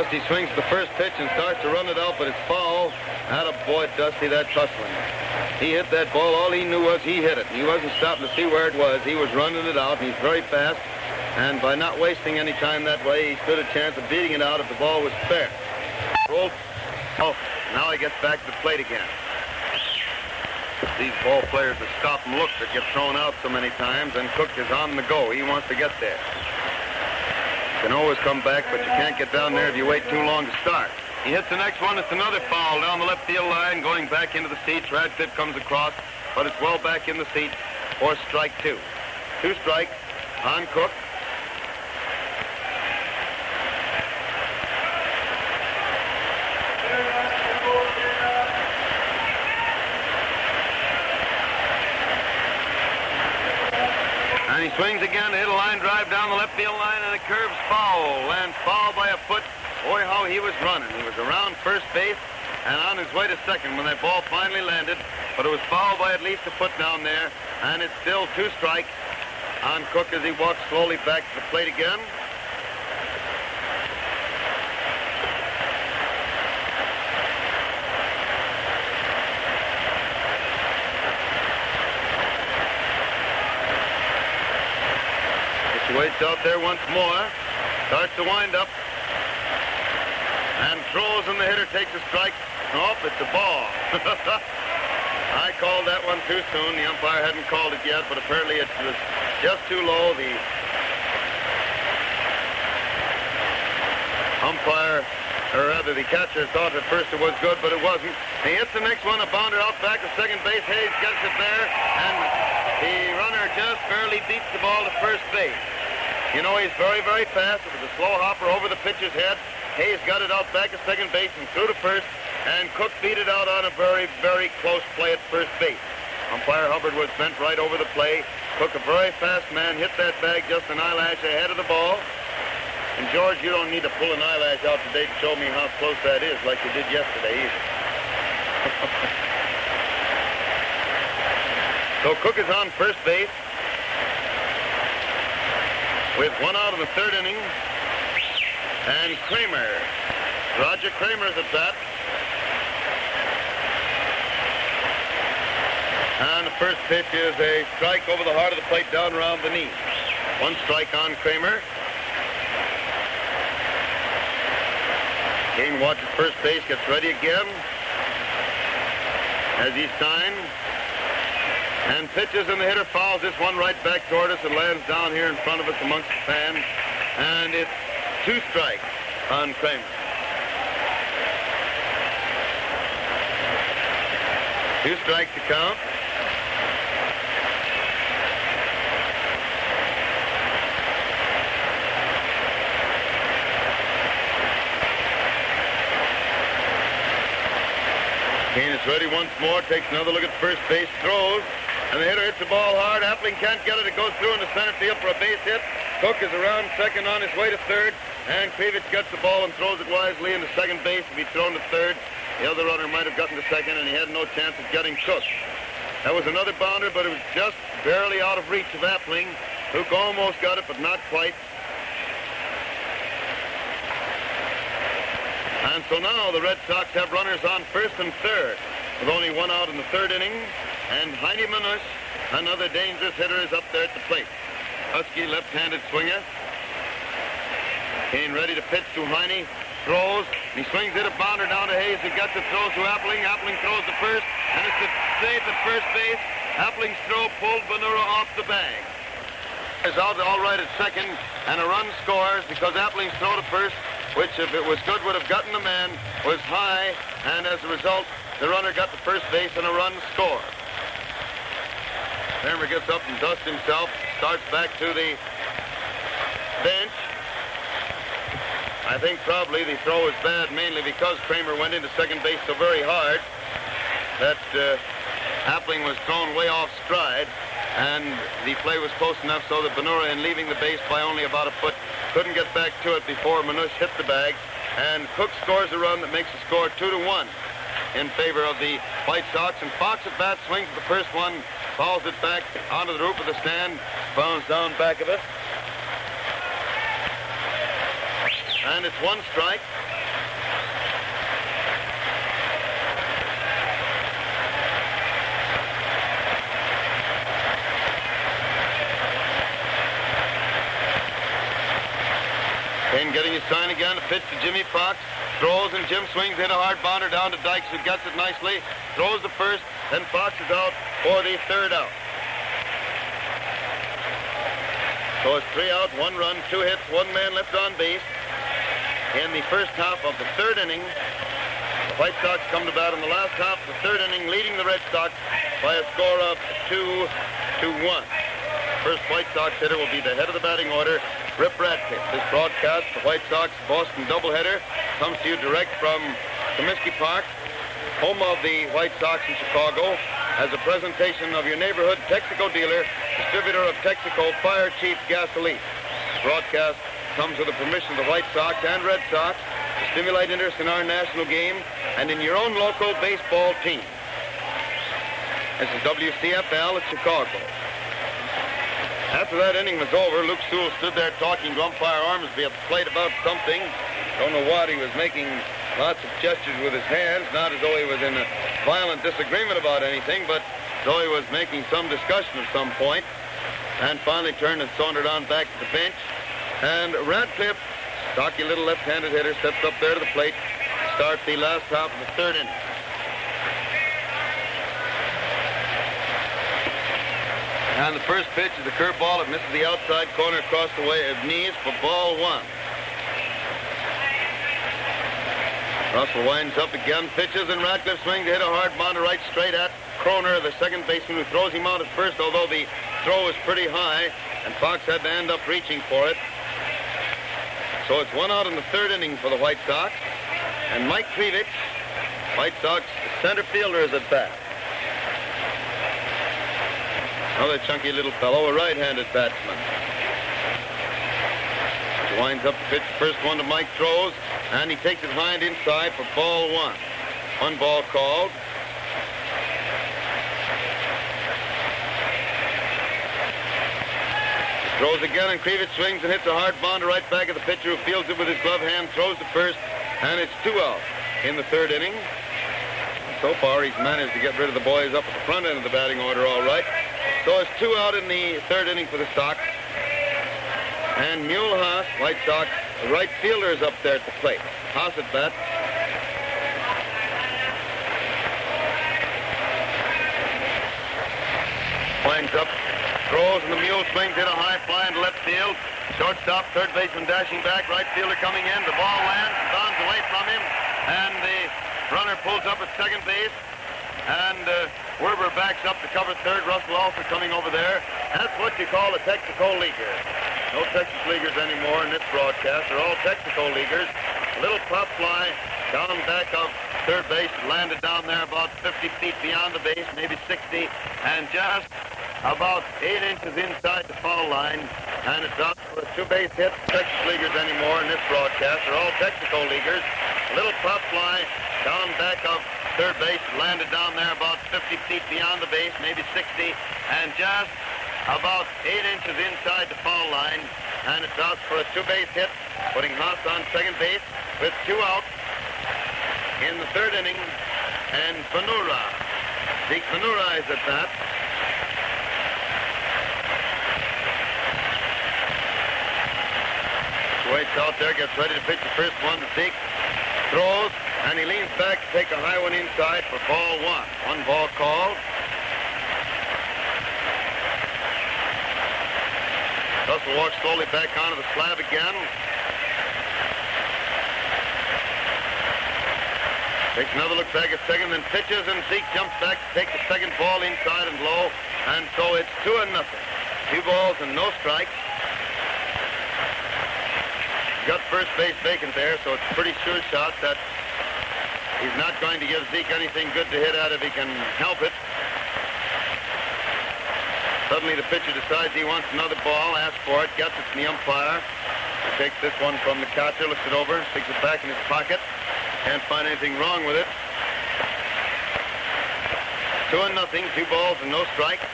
Dusty swings the first pitch and starts to run it out, but it's foul. Attaboy, Dusty, that's hustling. He hit that ball. All he knew was he hit it. He wasn't stopping to see where it was. He was running it out, and he's very fast. And by not wasting any time that way, he stood a chance of beating it out if the ball was fair. Roll. Oh, now he gets back to the plate again. These ball players that stop and look that get thrown out so many times, and Cook is on the go. He wants to get there. You can always come back, but you can't get down there if you wait too long to start. He hits the next one. It's another foul down the left field line, going back into the seats. Radcliffe comes across, but it's well back in the seats for strike two. 2 strikes on Cook. And he swings again to hit a line drive down the left field line, and it curves foul. Lands foul by a foot. Boy, how he was running. He was around first base and on his way to second when that ball finally landed. But it was foul by at least a foot down there. And it's still 2 strikes on Cook as he walks slowly back to the plate again. Waits out there once more, starts to wind up, and throws, and the hitter takes a strike. Oh, it's a ball. I called that one too soon. The umpire hadn't called it yet, but apparently it was just too low. The umpire, or rather the catcher, thought at first it was good, but it wasn't. He hits the next one, a bounder out back to second base. Hayes gets it there, and the runner just barely beats the ball to first base. You know, he's very, very fast. It was a slow hopper over the pitcher's head. Hayes got it out back at second base and threw to first, and Cook beat it out on a very, very close play at first base. Umpire Hubbard was bent right over the play. Cook, a very fast man, hit that bag just an eyelash ahead of the ball. And, George, you don't need to pull an eyelash out today to show me how close that is like you did yesterday either. So Cook is on first base with 1 out in the 3rd inning. And Kramer, Roger Kramer's at bat. And the first pitch is a strike over the heart of the plate down around the knee. 1 strike on Kramer. Kane watches first base, gets ready again as he's signed. And pitches, and the hitter fouls this one right back toward us and lands down here in front of us amongst the fans. And it's 2 strikes on Kramer. 2 strikes to count. Kane is ready once more, takes another look at first base, throws. And the hitter hits the ball hard. Appling can't get it. It goes through into center field for a base hit. Cook is around second on his way to third. And Krivich gets the ball and throws it wisely into second base. If he'd thrown to third, the other runner might have gotten to second, and he had no chance of getting Cook. That was another bounder, but it was just barely out of reach of Appling. Cook almost got it, but not quite. And so now the Red Sox have runners on first and third with only 1 out in the 3rd inning. And Heine Manush, another dangerous hitter, is up there at the plate. Husky left-handed swinger. Kane ready to pitch to Heine. Throws. And he swings it a bounder down to Hayes, who gets it, throws to Appling. Appling throws to first. And it's a save at first base. Appling's throw pulled Bonura off the bag. Is out all right at second, and a run scores because Appling's throw to first, which if it was good would have gotten the man, was high. And as a result, the runner got to first base and a run score. Kramer gets up and dusts himself, starts back to the bench. I think probably the throw was bad mainly because Kramer went into second base so very hard that Appling was thrown way off stride, and the play was close enough so that Bonura, in leaving the base by only about a foot, couldn't get back to it before Manush hit the bag. And Cook scores a run that makes the score 2-1 in favor of the White Sox. And Fox at bat swings at the first one, fouls it back onto the roof of the stand, bounds down back of it. And it's 1 strike. Kane getting his sign again. A pitch to Jimmy Fox. Throws and Jim swings, hit a hard bounder down to Dykes, who gets it nicely. Throws the first, then Fox is out for the third out. So it's 3 out, 1 run, 2 hits, 1 man left on base. In the first half of the third inning, the White Sox come to bat in the last half of the third inning, leading the Red Sox by a score of 2-1. First White Sox hitter will be the head of the batting order, Rip Radcliffe. This broadcast, the White Sox-Boston doubleheader, comes to you direct from Comiskey Park, home of the White Sox in Chicago, as a presentation of your neighborhood Texaco dealer, distributor of Texaco Fire Chief Gasoline. This broadcast comes with the permission of the White Sox and Red Sox to stimulate interest in our national game and in your own local baseball team. This is WCFL at Chicago. After that inning was over, Luke Sewell stood there talking to umpire Ormsby at the plate about something. Don't know what. He was making lots of gestures with his hands, not as though he was in a violent disagreement about anything, but as though he was making some discussion at some point. And finally turned and sauntered on back to the bench. And Radcliffe, stocky little left-handed hitter, steps up there to the plate to start the last half of the third inning. And the first pitch is a curveball. It misses the outside corner across the way of knees for ball 1. Russell winds up again, pitches, and Radcliffe swings to hit a hard bounder right straight at Kroner, the second baseman, who throws him out at first, although the throw was pretty high, and Fox had to end up reaching for it. So it's 1 out in the third inning for the White Sox. And Mike Krivich, White Sox center fielder, is at bat. Another chunky little fellow, a right-handed batsman. He winds up the pitch, first one to Mike, throws, and he takes it high and inside for ball 1. 1 ball called. Throws again, and Krivich swings and hits a hard bounder right back at the pitcher, who fields it with his glove hand, throws to first, and it's 2 out in the third inning. So far, he's managed to get rid of the boys up at the front end of the batting order all right. So it's 2 out in the third inning for the Sox. And Mule Haas, White Sox, the right fielder, is up there at the plate. Haas at bat. Winds up, throws, and the Mule swings, hit a high fly into left field. Shortstop, third baseman dashing back, right fielder coming in. The ball lands, bounds away from him, and the runner pulls up at second base, and Werber backs up to cover third. Russell also coming over there. That's what you call a Texaco leaguer. No Texas leaguers anymore in this broadcast. They're all Texaco leaguers. A little pop fly down back of third base, landed down there about 50 feet beyond the base, maybe 60, and just about 8 inches inside the foul line, and it's out for a 2-base hit. Texas leaguers anymore in this broadcast. They're all Texaco leaguers. A little pop fly down back of third base, landed down there about 50 feet beyond the base, maybe 60, and just about 8 inches inside the foul line, and it's out for a 2-base hit, putting Haas on second base with 2 out in the third inning, and Fanura, Zeke Fanura, is at bat. Waits out there, gets ready to pitch the first one to Zeke. Throws, and he leans back to take a high one inside for ball 1. 1 ball called. Russell walks slowly back onto the slab again. Takes another look back at second, then pitches, and Zeke jumps back to take the second ball inside and low. And so it's 2-0. 2 balls and no strikes. Got first base vacant there, so it's a pretty sure shot that he's not going to give Zeke anything good to hit at if he can help it. Suddenly the pitcher decides he wants another ball, asks for it, gets it from the umpire. He takes this one from the catcher, looks it over, sticks it back in his pocket. Can't find anything wrong with it. 2-0, 2 balls and no strike.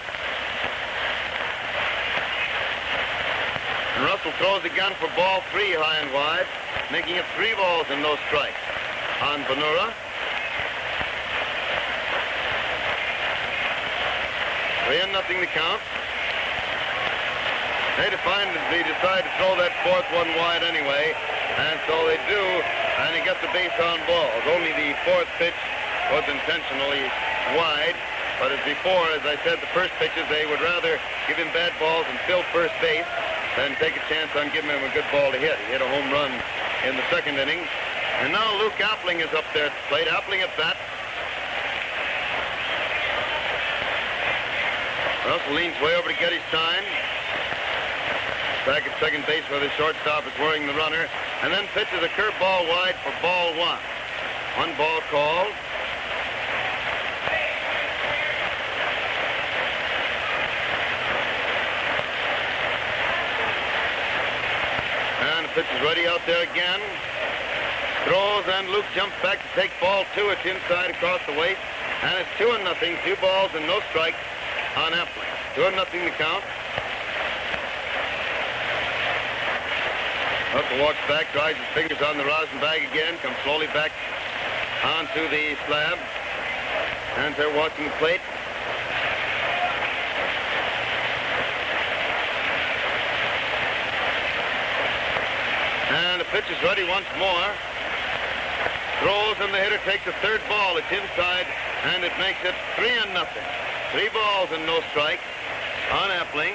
And Russell throws again for ball 3 high and wide, making it 3 balls and no strikes on Fanura. 3-0 the count. They decide to throw that fourth one wide anyway. And so they do, and he gets a base on balls. Only the fourth pitch was intentionally wide. But as before, as I said, the first pitches, they would rather give him bad balls and fill first base than take a chance on giving him a good ball to hit. He hit a home run in the second inning. And now Luke Appling is up there at the plate. Appling at bat. Russell leans way over to get his sign. Back at second base where the shortstop is worrying the runner. And then pitches a curveball wide for ball one. One ball called. Pitch is ready out there again. Throws, and Luke jumps back to take ball two. It's inside across the waist. And it's 2-0. 2 balls and no strikes on Appling. 2-0 the count. Russell walks back, tries his fingers on the rosin bag again, comes slowly back onto the slab. And they're watching the plate. And the pitch is ready once more. Throws, and the hitter takes the third ball. It's inside, and it makes it 3-0. 3 balls and no strikes on Appling.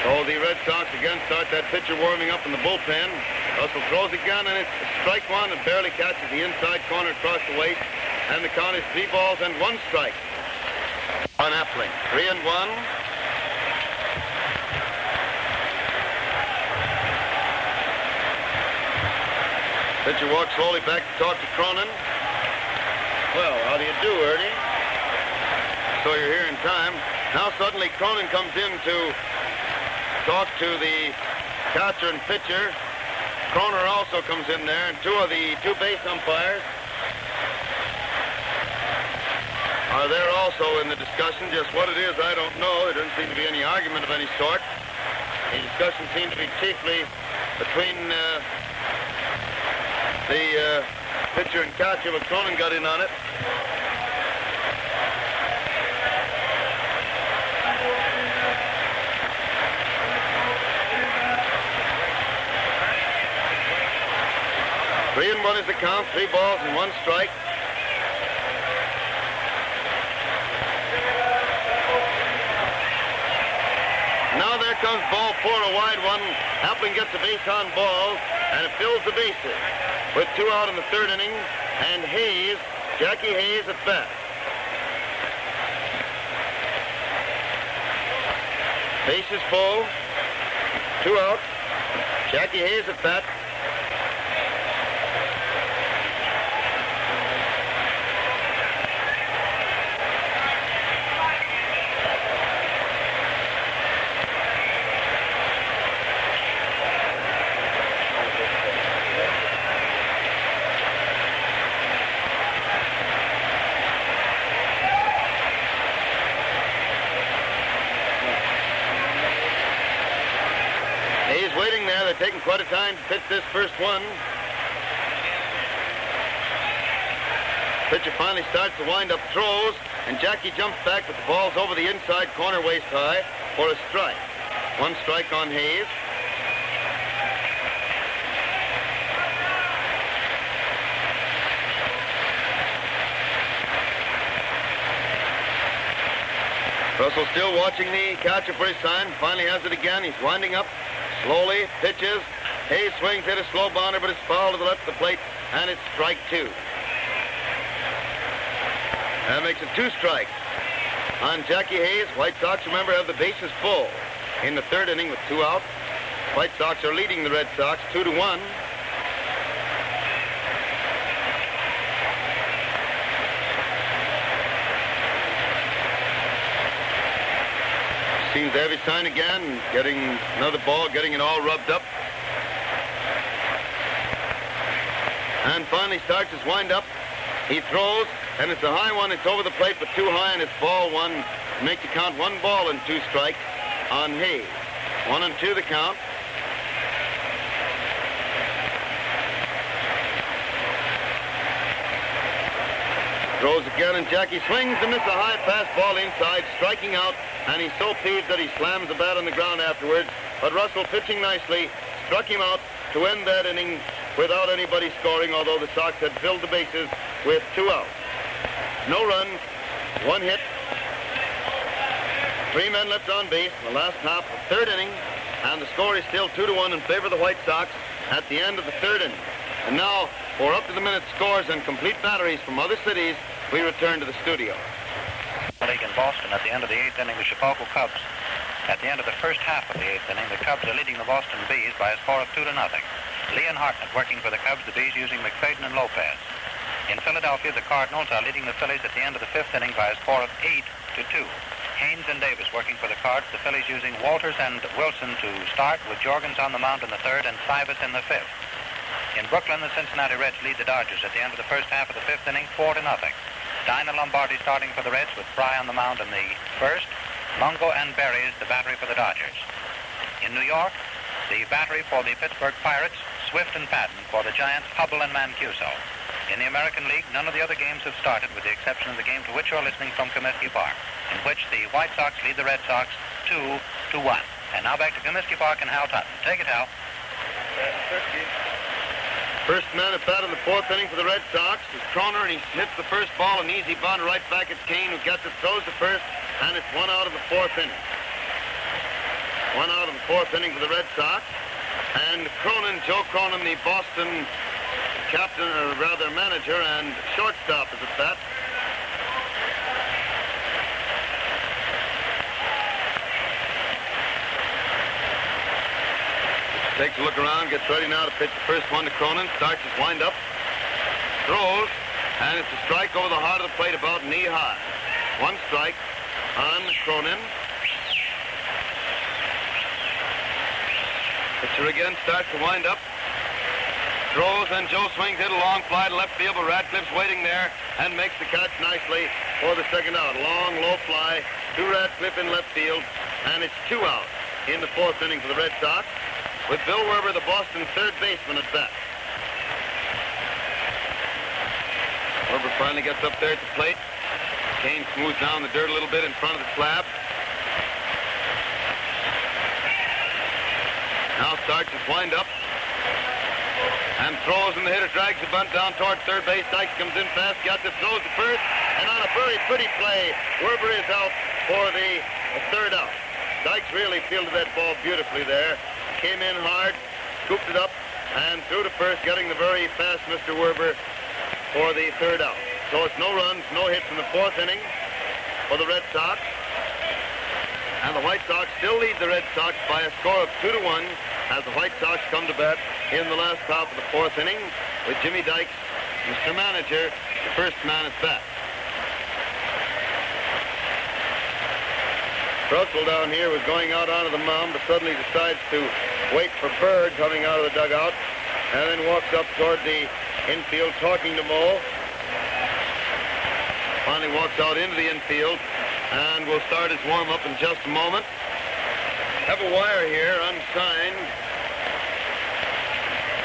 So the Red Sox again start that pitcher warming up in the bullpen. Russell throws again, and it's strike one. It barely catches the inside corner across the waist. And the count is 3 balls and 1 strike on Appling. 3-1. Pitcher walks slowly back to talk to Cronin. Well, how do you do, Ernie? So you're here in time. Now suddenly Cronin comes in to talk to the catcher and pitcher. Croner also comes in there, and 2 of the 2 base umpires are there also in the discussion. Just what it is, I don't know. There doesn't seem to be any argument of any sort. The discussion seems to be chiefly between the pitcher and catcher, but Cronin got in on it. Three and 1 is the count. 3 balls and 1 strike. Now there comes ball 4, a wide one. Appling gets a base on ball, and it fills the bases. With 2 out in the third inning, and Hayes, Jackie Hayes at bat. Base is full. 2 out. Jackie Hayes at bat. Taking quite a time to pitch this first one. Pitcher finally starts to wind up, throws, and Jackie jumps back, but the ball's over the inside corner waist high for a strike. 1 strike on Hayes. Russell still watching the catcher for his sign. Finally has it again. He's winding up. Slowly, pitches. Hayes swings, hit a slow bounder, but it's fouled to the left of the plate, and it's strike 2. That makes it 2 strikes on Jackie Hayes. White Sox, remember, have the bases full in the third inning with 2 out. White Sox are leading the Red Sox 2-1. Seems to have his sign again, getting another ball, getting it all rubbed up. And finally starts his windup. He throws, and it's a high one. It's over the plate, but too high, and it's ball 1. Make the count 1 ball and 2 strikes on Hayes. 1-2 the count. Throws again, and Jackie swings and misses a high pass ball inside, striking out, and he's so peeved that he slams the bat on the ground afterwards. But Russell, pitching nicely, struck him out to end that inning without anybody scoring, although the Sox had filled the bases with 2 outs. No runs, 1 hit, 3 men left on base in the last half of the 3rd inning, and the score is still 2-1 in favor of the White Sox at the end of the 3rd inning. And now, for up-to-the-minute scores and complete batteries from other cities, we return to the studio. League in Boston at the end of the 8th inning, the Chicago Cubs. At the end of the first half of the 8th inning, the Cubs are leading the Boston Bees by a score of 2-0. Leon Hartnett working for the Cubs, the Bees using McFadden and Lopez. In Philadelphia, the Cardinals are leading the Phillies at the end of the 5th inning by a score of 8-2. Haynes and Davis working for the Cards, the Phillies using Walters and Wilson to start, with Jorgens on the mound in the 3rd and Cybus in the 5th. In Brooklyn, the Cincinnati Reds lead the Dodgers at the end of the first half of the 5th inning, 4-0. Dinah Lombardi starting for the Reds with Fry on the mound in the 1st. Mungo and Berry is the battery for the Dodgers. In New York, the battery for the Pittsburgh Pirates, Swift and Patton; for the Giants, Hubble and Mancuso. In the American League, none of the other games have started, with the exception of the game to which you're listening from Comiskey Park, in which the White Sox lead the Red Sox 2-1. And now back to Comiskey Park and Hal Tutton. Take it, Hal. First man at bat in the 4th inning for the Red Sox is Kroner, and he hits the first ball, an easy bunt right back at Kane, who gets it, throws the first, and it's 1 out of the 4th inning. 1 out of the 4th inning for the Red Sox. And Cronin, Joe Cronin, the Boston captain, or rather manager and shortstop, is at bat. Takes a look around, gets ready now to pitch the first one to Cronin. Starts his windup, throws, and it's a strike over the heart of the plate, about knee high. 1 strike on Cronin. Pitcher again starts to wind up, throws, and Joe swings it a long fly to left field, but Radcliffe's waiting there and makes the catch nicely for the 2nd out. Long, low fly to Radcliffe in left field, and it's 2 out in the 4th inning for the Red Sox, with Bill Werber, the Boston 3rd baseman, at bat. Werber finally gets up there at the plate. Kane smooths down the dirt a little bit in front of the slab. Now starts his windup and throws, and the hitter drags the bunt down toward 3rd base. Dykes comes in fast, gets it, throws the first, and on a very pretty play, Werber is out for the 3rd out. Dykes really fielded that ball beautifully there. Came in hard, scooped it up, and threw to first, getting the very fast Mr. Werber for the 3rd out. So it's no runs, no hits in the 4th inning for the Red Sox. And the White Sox still lead the Red Sox by a score of 2-1 as the White Sox come to bat in the last half of the 4th inning, with Jimmy Dykes, Mr. Manager, the first man at bat. Russell down here was going out onto the mound, but suddenly decides to wait for Bird coming out of the dugout, and then walks up toward the infield talking to Mo. Finally walks out into the infield, and will start his warm-up in just a moment. Have a wire here, unsigned,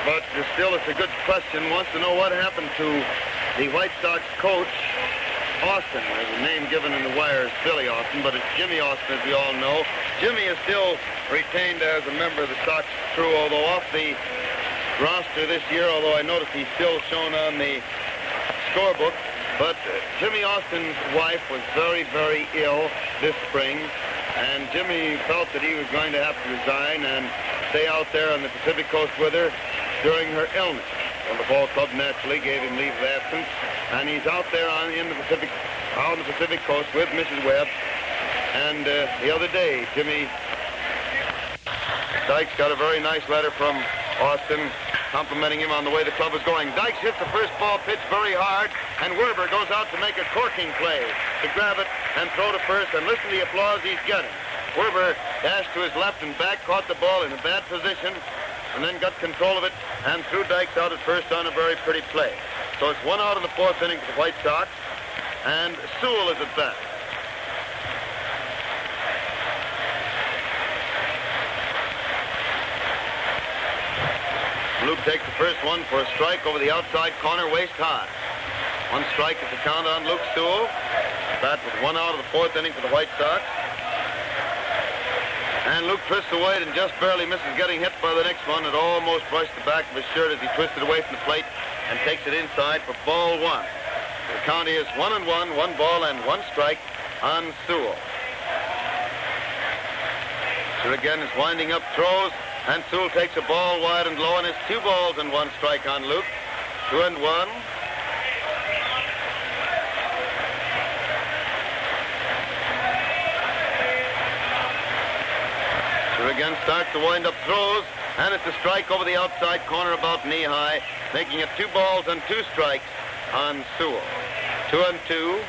but still it's a good question. Wants to know what happened to the White Sox coach, Austin. There's a name given in the wire as Billy Austin, but it's Jimmy Austin, as we all know. Jimmy is still retained as a member of the Sox crew, although off the roster this year, although I notice he's still shown on the scorebook. But Jimmy Austin's wife was very, very ill this spring, and Jimmy felt that he was going to have to resign and stay out there on the Pacific Coast with her during her illness. Well, the ball club naturally gave him leave of absence, and he's out there on the Pacific Coast with Mrs. Webb. And the other day, Jimmy Dykes got a very nice letter from Austin complimenting him on the way the club was going. Dykes hits the first ball pitch very hard, and Werber goes out to make a corking play to grab it and throw to first, and listen to the applause he's getting. Werber dashed to his left and back, caught the ball in a bad position, and then got control of it and threw Dykes out at first on a very pretty play. So it's 1 out in the 4th inning for the White Sox, and Sewell is at bat. Luke takes the first one for a strike over the outside corner, waist high. One strike is the count on Luke Sewell. Bat with 1 out of the 4th inning for the White Sox. And Luke twists away and just barely misses getting hit by the next one. It almost brushed the back of his shirt as he twisted away from the plate and takes it inside for ball 1. The count is 1-1, 1 ball and 1 strike on Sewell. So again is winding up, throws, and Sewell takes a ball wide and low, and it's 2 balls and 1 strike on Luke. 2-1. Again starts to wind up, throws, and it's a strike over the outside corner about knee high, making it 2 balls and 2 strikes on Sewell. 2-2.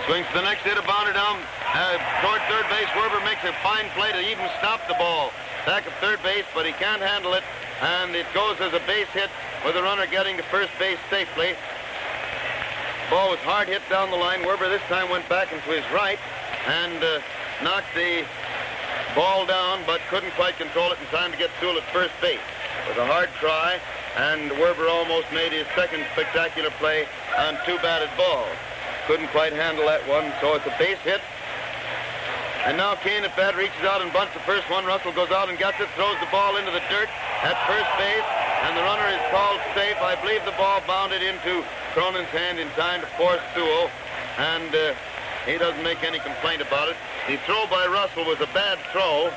Swings to the next hit, a bounder down toward third base. Werber makes a fine play to even stop the ball back of third base, but he can't handle it, and it goes as a base hit with the runner getting to first base safely. Ball was hard hit down the line. Werber this time went back into his right and knocked the ball down, but couldn't quite control it in time to get Sewell at first base. It was a hard try, and Werber almost made his second spectacular play on 2 batted balls. Couldn't quite handle that one, so it's a base hit. And now Kane at bat reaches out and bunts the first one. Russell goes out and gets it, throws the ball into the dirt at first base, and the runner is called safe. I believe the ball bounded into Cronin's hand in time to force Sewell, and he doesn't make any complaint about it. The throw by Russell was a bad throw,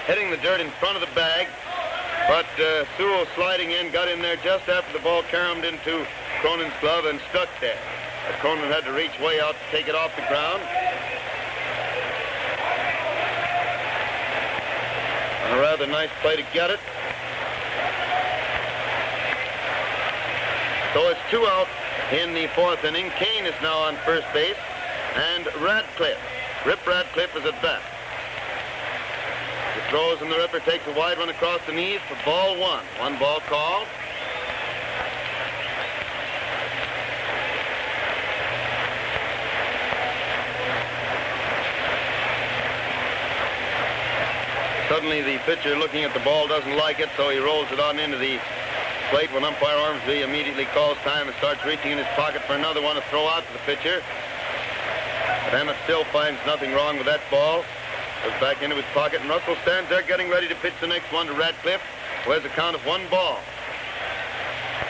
hitting the dirt in front of the bag, but Sewell sliding in, got in there just after the ball caromed into Cronin's glove and stuck there. Cronin had to reach way out to take it off the ground. A rather nice play to get it. So it's 2 out in the 4th inning. Kane is now on first base, and Radcliffe, Rip Radcliffe, is at bat. He throws, and the Ripper takes a wide one across the knees for ball 1. 1 ball call. Suddenly the pitcher looking at the ball doesn't like it, so he rolls it on into the plate when umpire Ormsby immediately calls time and starts reaching in his pocket for another one to throw out to the pitcher. But Emmett still finds nothing wrong with that ball. Goes back into his pocket, and Russell stands there getting ready to pitch the next one to Radcliffe, who has a count of 1 ball.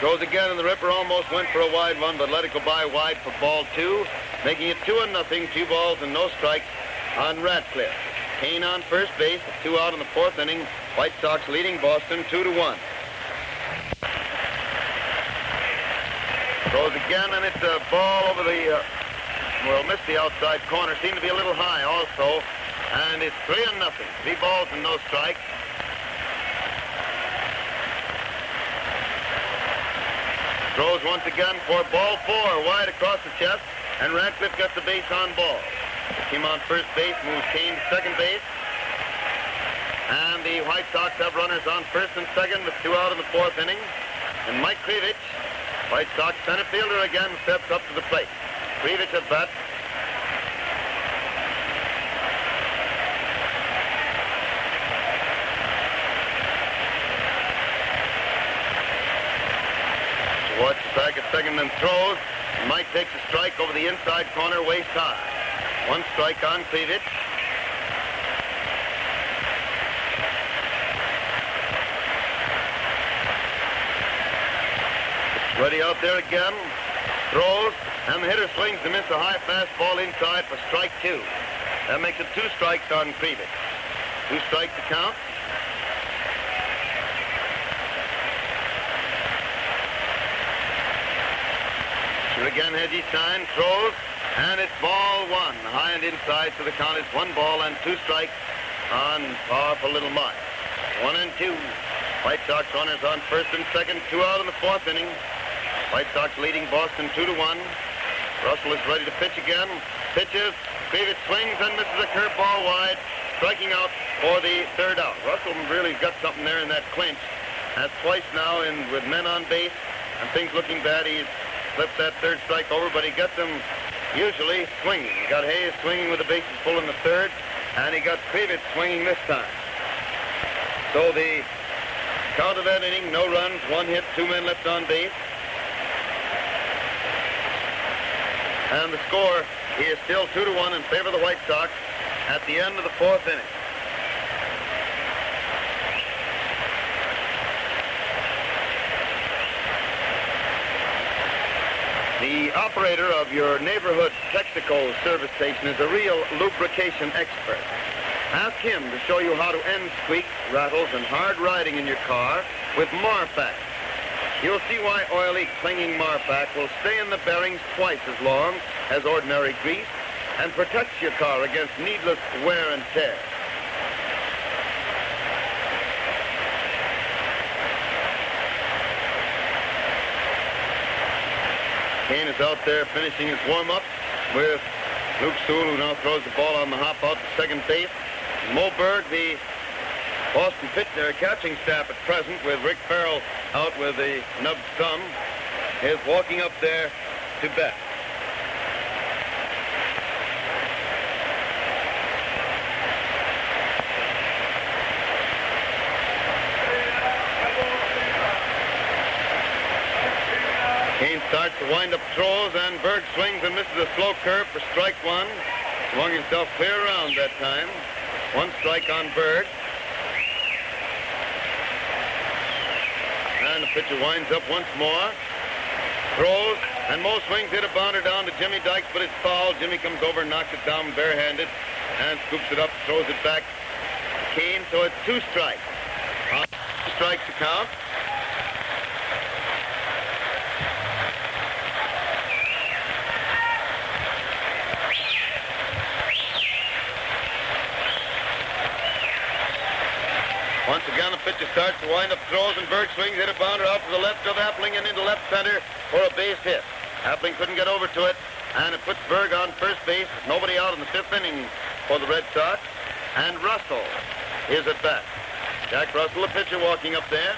Goes again, and the Ripper almost went for a wide one, but let it go by wide for ball 2, making it 2-0, 2 balls and no strikes on Radcliffe. Kane on first base, 2 out in the 4th inning. White Sox leading Boston 2-1. Throws again, and it's a ball over the, missed the outside corner. Seemed to be a little high also. And it's 3-0. 3 balls and no strikes. Throws once again for ball 4, wide across the chest, and Radcliffe gets the base on ball. Team on first base, moves Kane to second base. And the White Sox have runners on first and second with 2 out in the 4th inning. And Mike Krivich, White Sox center fielder, again steps up to the plate. Krivich at bat. Watch the back at second and throws. Mike takes a strike over the inside corner, waist high. 1 strike on Krivich. Ready out there again. Throws, and the hitter swings to miss a high fastball inside for strike 2. That makes it 2 strikes on Krivich. 2 strikes to count. Again, Hedgie sign, throws, and it's ball 1. High and inside, so the count is 1 ball and 2 strikes on powerful little Mark. 1-2. White Sox runners on first and second, 2 out in the 4th inning. White Sox leading Boston 2-1. Russell is ready to pitch again. Pitches, Krivich swings and misses a curveball wide, striking out for the 3rd out. Russell really got something there in that clinch. That's twice now with men on base and things looking bad. He's flipped that 3rd strike over, but he gets them usually swinging. He got Hayes swinging with the bases full in the 3rd, and he got Krivich swinging this time. So the Count of that inning, no runs, 1 hit, 2 men left on base. And the score is still 2-1 in favor of the White Sox at the end of the 4th inning. The operator of your neighborhood Texaco service station is a real lubrication expert. Ask him to show you how to end squeaks, rattles, and hard riding in your car with Marpac. You'll see why oily, clinging Marpac will stay in the bearings twice as long as ordinary grease and protects your car against needless wear and tear. Kane is out there finishing his warm-up with Luke Sewell, who now throws the ball on the hop out to second base. Mo Berg, the Boston catching staff at present, with Rick Farrell out with the nubbed thumb, is walking up there to bat. Kane starts to wind up throws, and Berg swings and misses a slow curve for strike 1. Swung himself clear around that time. 1 strike on Berg. And the pitcher winds up once more. Throws, and Mo swings, hit a bounder down to Jimmy Dykes, but it's foul. Jimmy comes over and knocks it down barehanded and scoops it up, throws it back to Kane, so it's 2 strikes. 2 strikes to count. Once again, the pitcher starts to wind up throws, and Berg swings, hit a bounder out to the left of Appling and into left center for a base hit. Appling couldn't get over to it, and it puts Berg on first base. Nobody out in the 5th inning for the Red Sox, and Russell is at bat. Jack Russell, the pitcher, walking up there.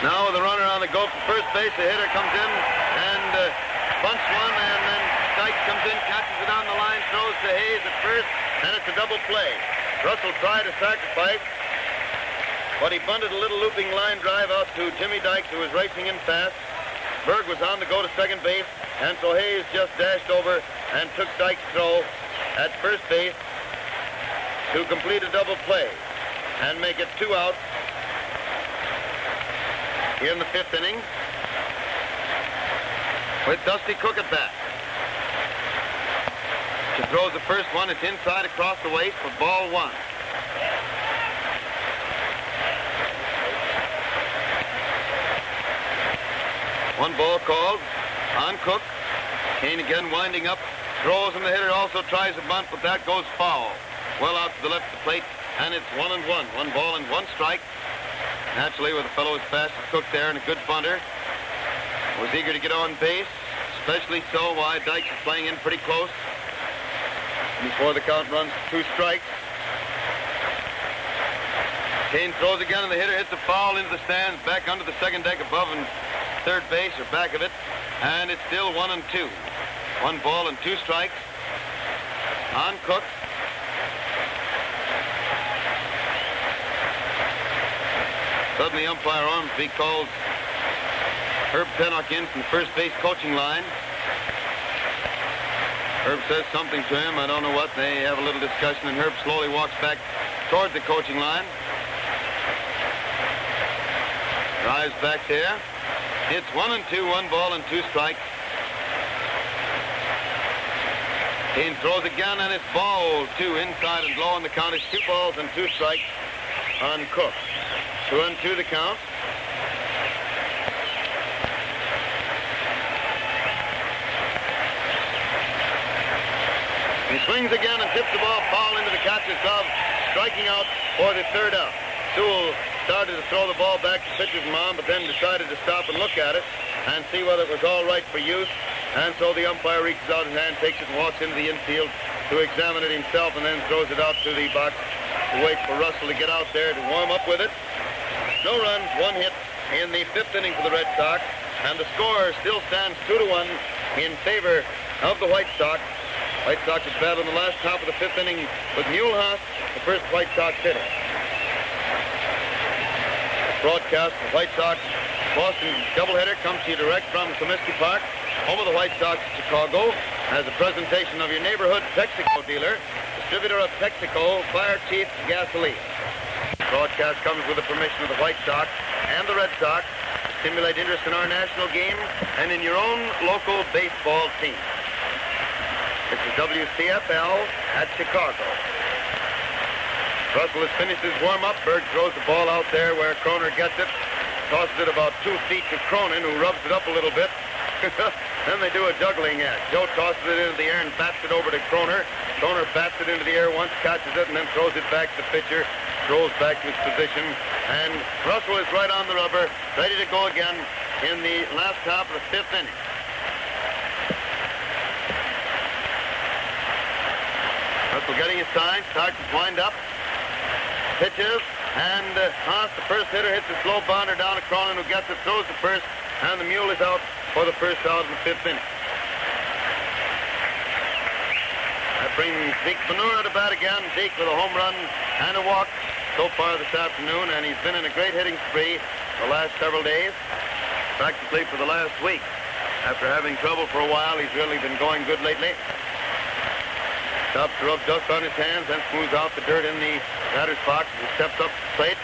Now with the runner on the go for first base, the hitter comes in and bunts one, and then Dykes comes in, catches it on the line, throws to Hayes at first, and it's a double play. Russell tried to sacrifice, but he bunted a little looping line drive out to Jimmy Dykes, who was racing in fast. Berg was on the go to second base, and so Hayes just dashed over and took Dykes' throw at first base to complete a double play and make it 2 out. Here in the 5th inning, with Dusty Cook at bat. He throws the first one. It's inside across the waist for ball 1. One ball called on Cook. Kane again winding up, throws, and the hitter also tries a bunt, but that goes foul. Well out to the left of the plate, and it's 1-1. 1 ball and 1 strike. Naturally, with a fellow as fast as Cook there and a good bunter, was eager to get on base, especially so while Dykes is playing in pretty close before the count runs to 2 strikes. Kane throws again, and the hitter hits a foul into the stands, back under the second deck above and third base, or back of it, and it's still 1-2. 1 ball and 2 strikes on Cook. Suddenly, umpire Ormsby calls Herb Pennock in from the first base coaching line. Herb says something to him. I don't know what. They have a little discussion, and Herb slowly walks back toward the coaching line. Drives back there. It's 1-2, 1 ball and 2 strikes. Kane throws again, and it's ball 2 inside and low, and the count is 2 balls and 2 strikes on Cook. 2-2 the count. He swings again and tips the ball foul into the catcher's glove, striking out for the 3rd out. Sewell started to throw the ball back to the pitcher's mound, but then decided to stop and look at it and see whether it was all right for use. And so the umpire reaches out his hand, takes it, and walks into the infield to examine it himself and then throws it out to the box to wait for Russell to get out there to warm up with it. No runs, one hit in the fifth inning for the Red Sox, and the score still stands 2-1 in favor of the White Sox. White Sox had battled in the last half of the fifth inning with Muehlhaus, the first White Sox hitter. This broadcast of the White Sox Boston doubleheader comes to you direct from Comiskey Park, home of the White Sox of Chicago, as a presentation of your neighborhood Texaco dealer, distributor of Texaco Fire Chief Gasoline. The broadcast comes with the permission of the White Sox and the Red Sox to stimulate interest in our national game and in your own local baseball team. This is WCFL at Chicago. Russell has finished his warm-up. Berg throws the ball out there where Kroner gets it. Tosses it about 2 feet to Cronin, who rubs it up a little bit. Then they do a juggling act. Joe tosses it into the air and bats it over to Kroner. Kroner bats it into the air once, catches it, and then throws it back to the pitcher. Throws back to his position. And Russell is right on the rubber, ready to go again in the last half of the fifth inning. Russell getting his sign, starts his wind-up. Pitches, and Haas, the first hitter, hits a slow bounder down to Cronin, who gets it, throws the first, and the Mule is out for the first out in the fifth inning. That brings Zeke Ventura to bat again. Zeke with a home run and a walk so far this afternoon, and he's been in a great hitting spree the last several days, practically for the last week. After having trouble for a while, he's really been going good lately. Stops to rub dust on his hands, then smooths out the dirt in the batter's box as he steps up to the plate.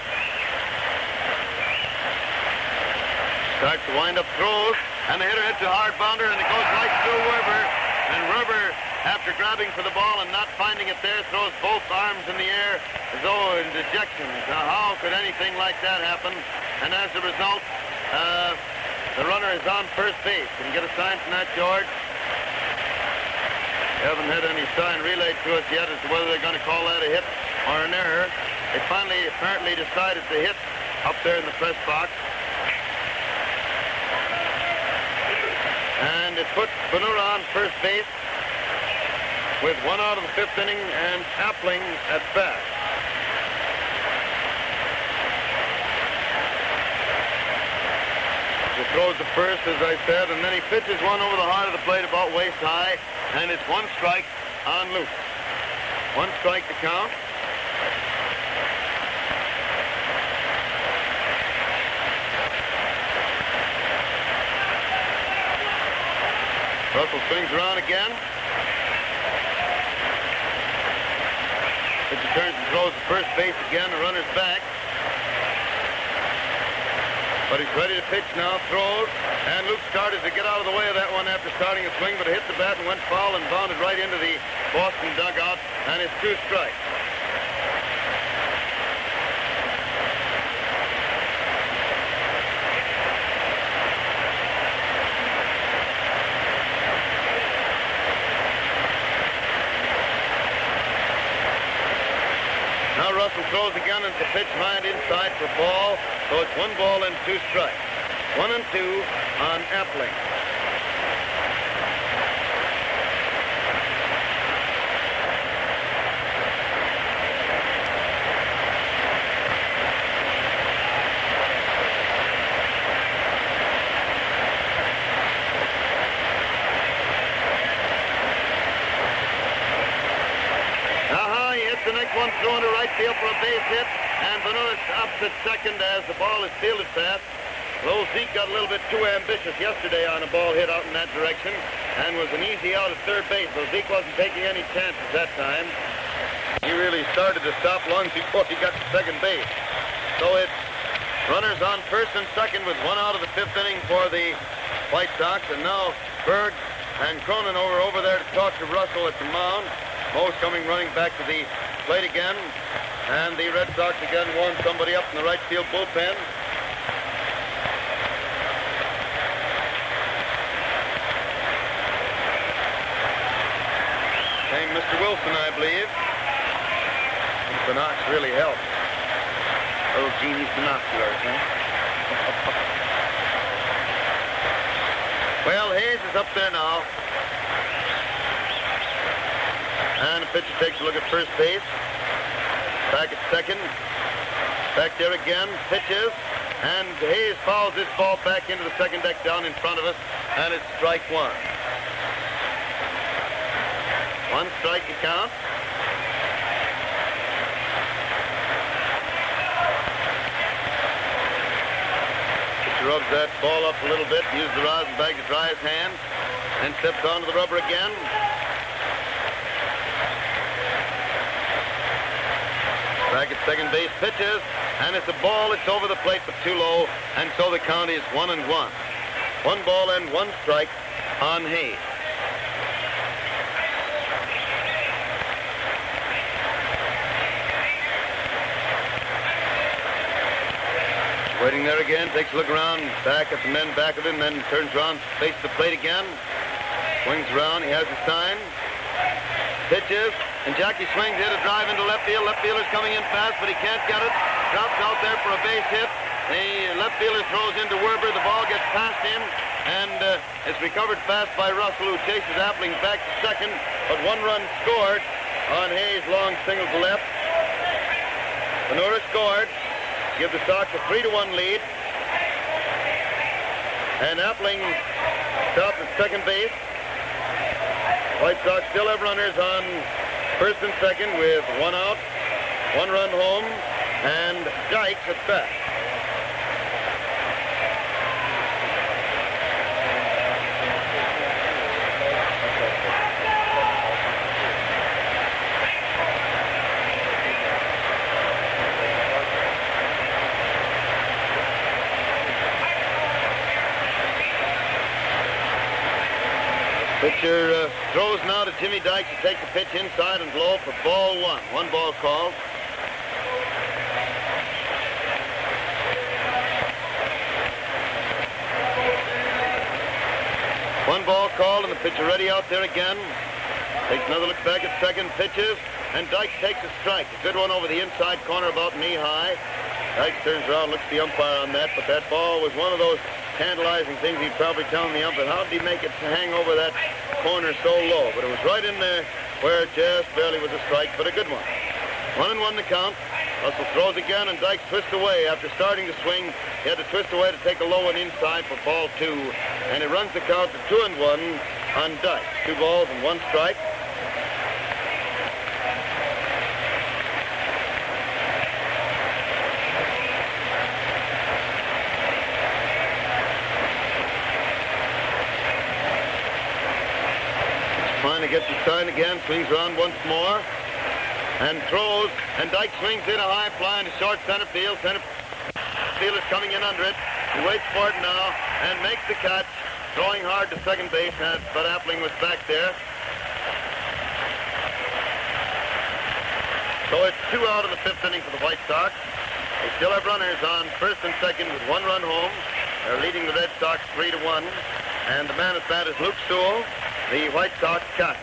Starts to wind up throws, and the hitter hits a hard bounder, and it goes right through Werber. And Werber, after grabbing for the ball and not finding it there, throws both arms in the air as though in dejection. Now, how could anything like that happen? And as a result, the runner is on first base. Can you get a sign from that, George? They haven't had any sign relayed to us yet as to whether they're going to call that a hit or an error. They finally apparently decided to hit up there in the press box. And it puts Ventura on first base with 1 out of the fifth inning and Appling at bat. He throws the first, as I said, and then he pitches one over the heart of the plate about waist high, and it's 1 strike on loose. 1 strike to count. Russell swings around again. Pitcher turns and throws to first base again. The runner's back. But he's ready to pitch now, throws, and Luke started to get out of the way of that one after starting a swing, but it hit the bat and went foul and bounded right into the Boston dugout, and it's 2 strikes. Now Russell throws again, and the pitch high and inside for ball. So it's 1 ball and 2 strikes. 1 and 2 on Appling. The next one thrown to right field for a base hit, and Ventura stops at second as the ball is fielded fast. Though Zeke got a little bit too ambitious yesterday on a ball hit out in that direction and was an easy out at third base, so Zeke wasn't taking any chances that time. He really started to stop long before he got to second base. So it's runners on first and second with 1 out of the fifth inning for the White Sox, and now Berg and Cronin over there to talk to Russell at the mound. Moe's coming running back to the plate again, and the Red Sox again warm somebody up in the right field bullpen. Named Mr. Wilson, I believe. The Knox really helps. Little Genie's binoculars, huh? Well, Hayes is up there now. And pitcher takes a look at first base. Back at second. Back there again. Pitches. And Hayes fouls this ball back into the second deck down in front of us. And it's strike one. One strike to count. Pitcher rubs that ball up a little bit. Uses the rosin bag to dry his hands. And steps onto the rubber again. Back at second base, pitches, and it's a ball that's over the plate but too low, and so the count is 1-1. 1 ball and 1 strike on Hayes. Waiting there again, takes a look around, back at the men back of him, then turns around, faces the plate again. Swings around, he has a sign. Pitches, and Jackie swings, hit a drive into left field. Left fielder's coming in fast, but he can't get it. Drops out there for a base hit. The left fielder throws into Werber. The ball gets past him, and it's recovered fast by Russell, who chases Appling back to second. But 1 run scored on Hayes' long single to left. Ventura scored. Give the Sox a 3-1 lead. And Appling stopped at second base. White Sox still have runners on first and second with 1 out, 1 run home, and Dykes at bat. Pitcher throws now to Jimmy Dykes to take the pitch inside and low for ball 1. 1 ball called. One ball called, and the pitcher ready out there again. Takes another look back at second, pitches, and Dykes takes a strike. A good one over the inside corner, about knee high. Dykes turns around, looks at the umpire on that, but that ball was one of those tantalizing things. He'd probably tell the umpire, how did he make it hang over that corner so low? But it was right in there where it just barely was a strike, but a good one. 1-1 the count. Russell throws again, and Dykes twists away. After starting to swing, he had to twist away to take a low one inside for ball 2, and it runs the count to 2-1 on Dykes. 2 balls and 1 strike. Trying to get the sign again, swings around once more, and throws, and Dykes swings in a high fly into short center field. Center fielder's coming in under it. He waits for it now, and makes the catch, throwing hard to second base, but Appling was back there. So it's 2 out in the 5th inning for the White Sox. They still have runners on first and second with 1 run home. They're leading the Red Sox 3-1, and the man at bat is Luke Sewell, the White Sox catcher.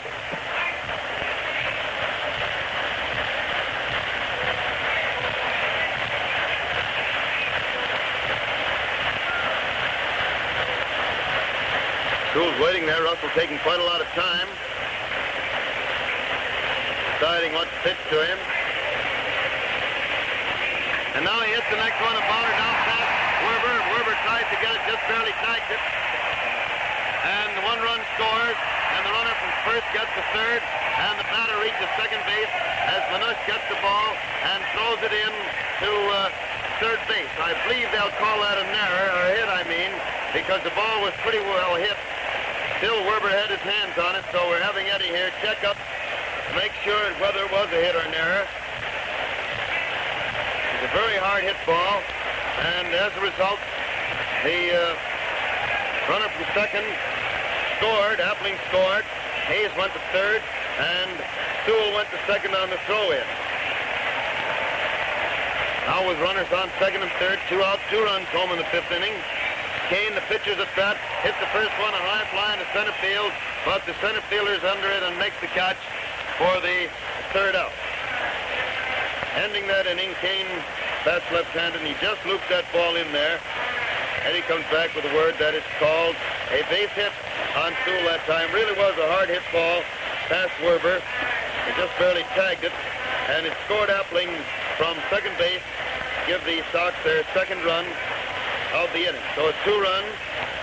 Sewell's waiting there. Russell taking quite a lot of time, deciding what to pitch to him. And now he hits the next one, a bounder down past Werber. Werber tries to get it, just barely tags it. And the 1 run scores, and the runner from first gets to third, and the batter reaches second base as Manush gets the ball and throws it in to third base. I believe they'll call that an error, or a hit, I mean, because the ball was pretty well hit. Still, Werber had his hands on it, so we're having Eddie here check up to make sure whether it was a hit or an error. It's a very hard hit ball, and as a result, the runner from second scored. Appling scored. Hayes went to third, and Sewell went to second on the throw-in. Now with runners on second and third, 2 outs, 2 runs home in the 5th inning. Kane, the pitcher's at bat, hits the first one, a high fly into center field, but the center fielder's under it and makes the catch for the 3rd out. Ending that inning, Kane bats left-handed, and he just looped that ball in there. Eddie comes back with a word that it's called a base hit on Sewell that time. Really was a hard hit ball past Werber. He just barely tagged it, and it scored Appling from second base, give the Sox their second run of the inning. So it's 2 runs,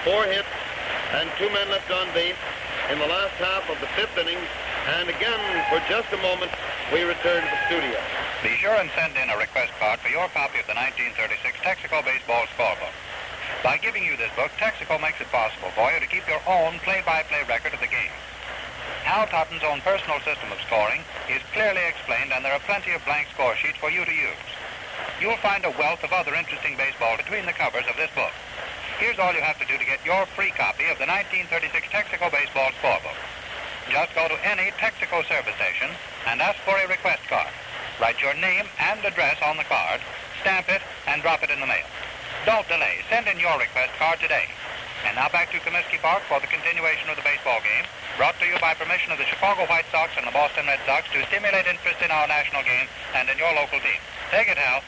4 hits, and 2 men left on base in the last half of the 5th inning. And again, for just a moment, we return to the studio. Be sure and send in a request card for your copy of the 1936 Texaco Baseball Scorebook. By giving you this book, Texaco makes it possible for you to keep your own play-by-play record of the game. Hal Totten's own personal system of scoring is clearly explained, and there are plenty of blank score sheets for you to use. You'll find a wealth of other interesting baseball between the covers of this book. Here's all you have to do to get your free copy of the 1936 Texaco Baseball Scorebook. Just go to any Texaco service station and ask for a request card. Write your name and address on the card, stamp it, and drop it in the mail. Don't delay. Send in your request card today. And now back to Comiskey Park for the continuation of the baseball game, brought to you by permission of the Chicago White Sox and the Boston Red Sox to stimulate interest in our national game and in your local team. Take it, Hal.